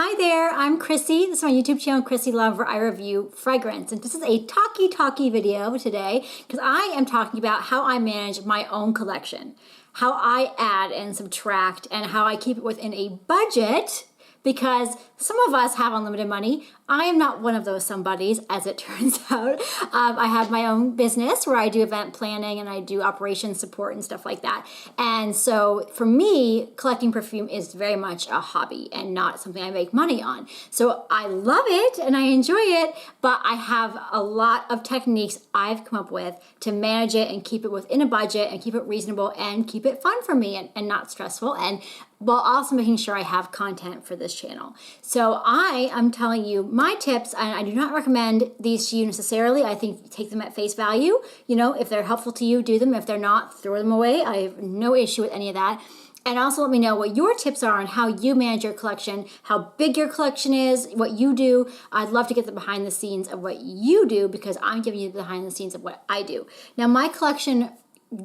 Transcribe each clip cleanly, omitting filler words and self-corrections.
Hi there, I'm Chrissy. This is my YouTube channel, Chrissy Love, where I review fragrance. And this is a talky video today because I am talking about how I manage my own collection, how I add and subtract, and how I keep it within a budget because some of us have unlimited money. I am not one of those somebodies, as it turns out. I have my own business where I do event planning and I do operations support and stuff like that. And so for me, collecting perfume is very much a hobby and not something I make money on. So I love it and I enjoy it, but I have a lot of techniques I've come up with to manage it and keep it within a budget and keep it reasonable and keep it fun for me and not stressful, and while also making sure I have content for this channel. So I am telling you my tips, and I do not recommend these to you necessarily. I think take them at face value. You know, if they're helpful to you, do them. If they're not, throw them away. I have no issue with any of that. And also let me know what your tips are on how you manage your collection, how big your collection is, what you do. I'd love to get the behind the scenes of what you do because I'm giving you the behind the scenes of what I do. Now my collection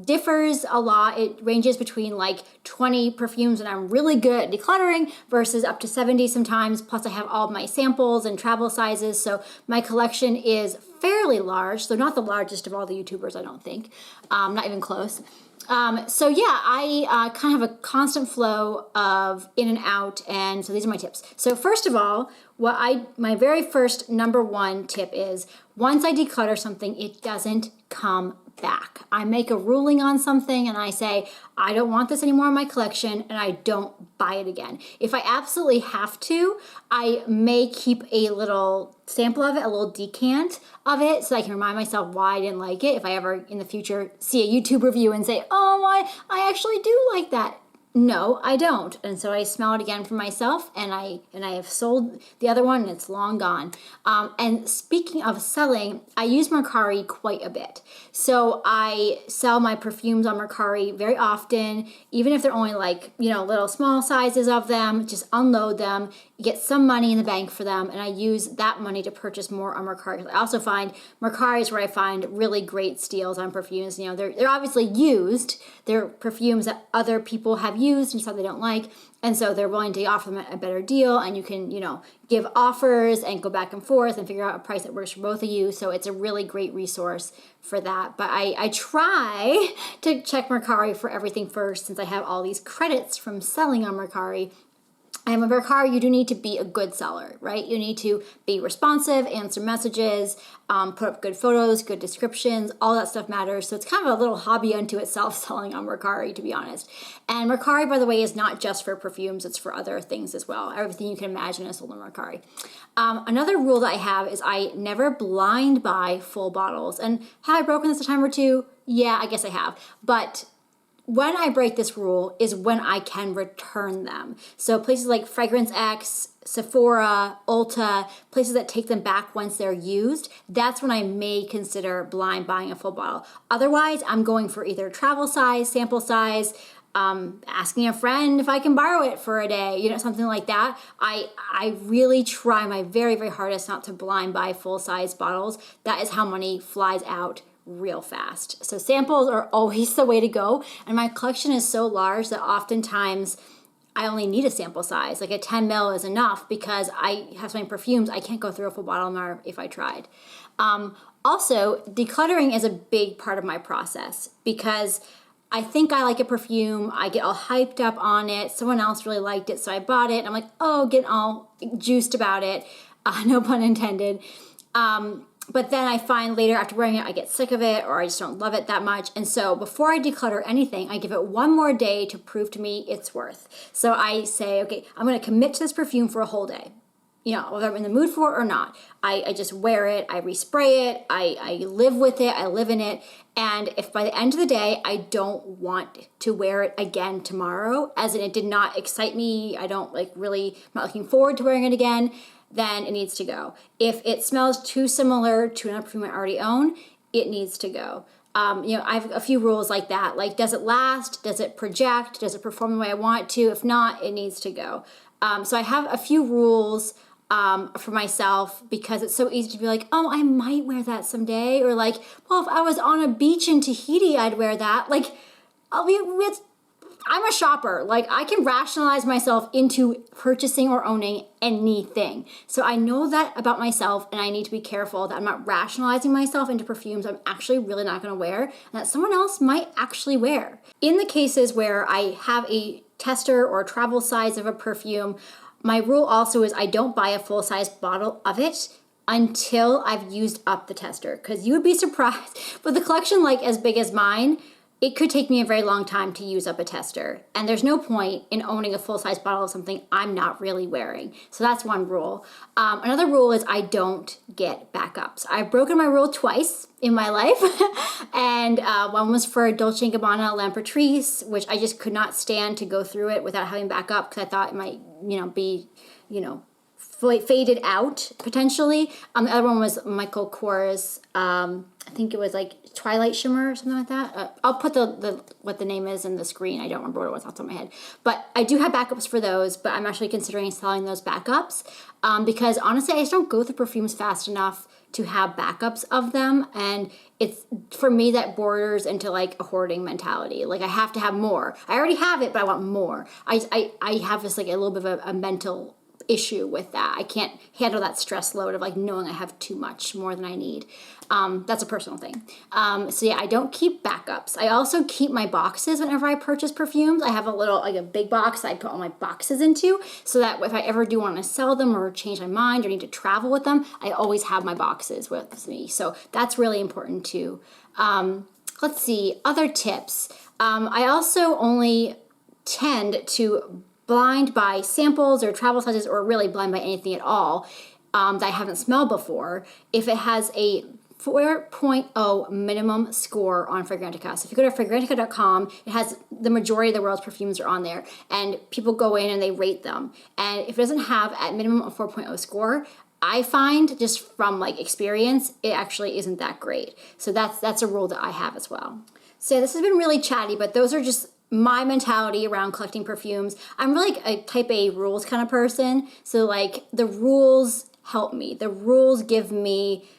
differs a lot. It ranges between like 20 perfumes and I'm really good at decluttering versus up to 70 sometimes. Plus I have all my samples and travel sizes. So my collection is fairly large. So not the largest of all the YouTubers, I don't think. Not even close. So yeah, I kind of have a constant flow of in and out, and so these are my tips. So first of all, my very first number one tip is once I declutter something, it doesn't come back. I make a ruling on something and I say, I don't want this anymore in my collection, and I don't buy it again. If I absolutely have to, I may keep a little sample of it, a little decant of it, so I can remind myself why I didn't like it if I ever in the future see a YouTube review and say, oh, I actually do like that. No, I don't. And so I smell it again for myself, and I have sold the other one and it's long gone. And speaking of selling, I use Mercari quite a bit. So I sell my perfumes on Mercari very often, even if they're only like, you know, little small sizes of them, just unload them, get some money in the bank for them, and I use that money to purchase more on Mercari. I also find Mercari is where I find really great steals on perfumes. You know, they're obviously used. They're perfumes that other people have used and stuff they don't like, and so they're willing to offer them a better deal, and you can, you know, give offers and go back and forth and figure out a price that works for both of you. So it's a really great resource for that. But I try to check Mercari for everything first, since I have all these credits from selling on Mercari. And with Mercari, you do need to be a good seller, right? You need to be responsive, answer messages, put up good photos, good descriptions, all that stuff matters. So it's kind of a little hobby unto itself selling on Mercari, to be honest. And Mercari, by the way, is not just for perfumes, it's for other things as well. Everything you can imagine is sold on Mercari. Another rule that I have is I never blind buy full bottles. And have I broken this a time or two? Yeah, I guess I have. But when I break this rule is when I can return them. So places like Fragrance X, Sephora, Ulta, places that take them back once they're used, that's when I may consider blind buying a full bottle. Otherwise, I'm going for either travel size, sample size, asking a friend if I can borrow it for a day, you know, something like that. I really try my very, very hardest not to blind buy full size bottles. That is how money flies out real fast. So samples are always the way to go. And my collection is so large that oftentimes I only need a sample size. Like a 10 ml is enough because I have so many perfumes, I can't go through a full bottle more if I tried. Also, decluttering is a big part of my process because I think I like a perfume, I get all hyped up on it, someone else really liked it, so I bought it, and I'm like, oh, getting all juiced about it, no pun intended. But then I find later after wearing it, I get sick of it or I just don't love it that much. And so before I declutter anything, I give it one more day to prove to me its worth. So I say, okay, I'm going to commit to this perfume for a whole day. You know, whether I'm in the mood for it or not. I just wear it, I respray it, I live with it, I live in it. And if by the end of the day, I don't want to wear it again tomorrow, as in it did not excite me, I don't like really, I'm not looking forward to wearing it again, then it needs to go. If it smells too similar to another perfume I already own, it needs to go. You know, I have a few rules like that. Like, does it last? Does it project? Does it perform the way I want it to? If not, it needs to go. So I have a few rules for myself because it's so easy to be like, oh, I might wear that someday. Or like, well, if I was on a beach in Tahiti, I'd wear that. Like, it's I'm a shopper. Like, I can rationalize myself into purchasing or owning anything. So I know that about myself, and I need to be careful that I'm not rationalizing myself into perfumes I'm actually really not gonna wear and that someone else might actually wear. In the cases where I have a tester or travel size of a perfume, my rule also is I don't buy a full-size bottle of it until I've used up the tester, because you would be surprised with a collection like as big as mine. It could take me a very long time to use up a tester, and there's no point in owning a full-size bottle of something I'm not really wearing. So that's one rule. Another rule is I don't get backups. I've broken my rule twice in my life, and one was for Dolce & Gabbana L'Imperatrice, which I just could not stand to go through it without having backup because I thought it might, be, faded out potentially. The other one was Michael Kors. I think it was like Twilight Shimmer or something like that. I'll put what the name is in the screen. I don't remember what it was off the top of my head. But I do have backups for those, but I'm actually considering selling those backups because honestly, I just don't go through perfumes fast enough to have backups of them. And it's, for me, that borders into like a hoarding mentality. Like, I have to have more. I already have it, but I want more. I have this like a little bit of a mental issue with that. I can't handle that stress load of like knowing I have too much, more than I need. That's a personal thing. So yeah, I don't keep backups. I also keep my boxes whenever I purchase perfumes. I have like a big box that I put all my boxes into, so that if I ever do want to sell them or change my mind or need to travel with them, I always have my boxes with me. So that's really important too. Let's see, other tips. I also only tend to blind buy samples or travel sizes, or really blind buy anything at all that I haven't smelled before if it has a 4.0 minimum score on Fragrantica. So if you go to fragrantica.com, it has the majority of the world's perfumes are on there, and people go in and they rate them. And if it doesn't have at minimum a 4.0 score, I find just from like experience, it actually isn't that great. So that's a rule that I have as well. So this has been really chatty, but those are just my mentality around collecting perfumes. I'm really a type A rules kind of person. So like the rules help me. The rules give me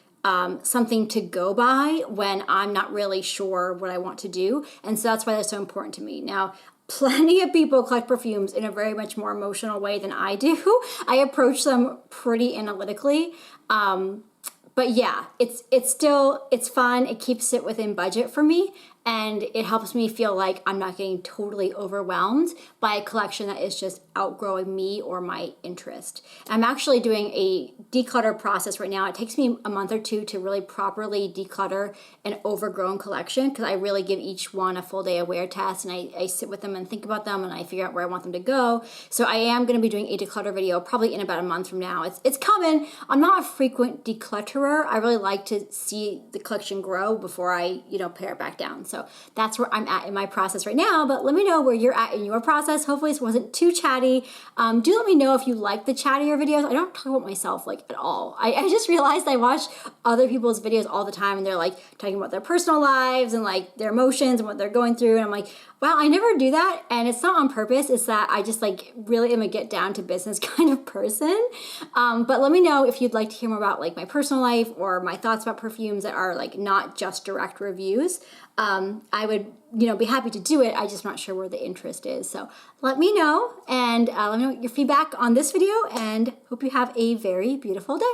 something to go by when I'm not really sure what I want to do. And so that's why they're so important to me. Now, plenty of people collect perfumes in a very much more emotional way than I do. I approach them pretty analytically. But yeah, it's fun. It keeps it within budget for me. And it helps me feel like I'm not getting totally overwhelmed by a collection that is just outgrowing me or my interest. I'm actually doing a declutter process right now. It takes me a month or two to really properly declutter an overgrown collection, because I really give each one a full day of wear test, and I sit with them and think about them, and I figure out where I want them to go. So I am going to be doing a declutter video probably in about a month from now. It's coming. I'm not a frequent declutterer. I really like to see the collection grow before I, pare it back down. So that's where I'm at in my process right now, but let me know where you're at in your process. Hopefully this wasn't too chatty. Do let me know if you like the chattier videos. I don't talk about myself like at all. I just realized I watch other people's videos all the time, and they're like talking about their personal lives and like their emotions and what they're going through, and I'm like, wow, I never do that, and it's not on purpose. It's that I just like really am a get down to business kind of person. But let me know if you'd like to hear more about like my personal life or my thoughts about perfumes that are like not just direct reviews. I would, be happy to do it. I just not sure where the interest is. So let me know, and let me know your feedback on this video, and hope you have a very beautiful day.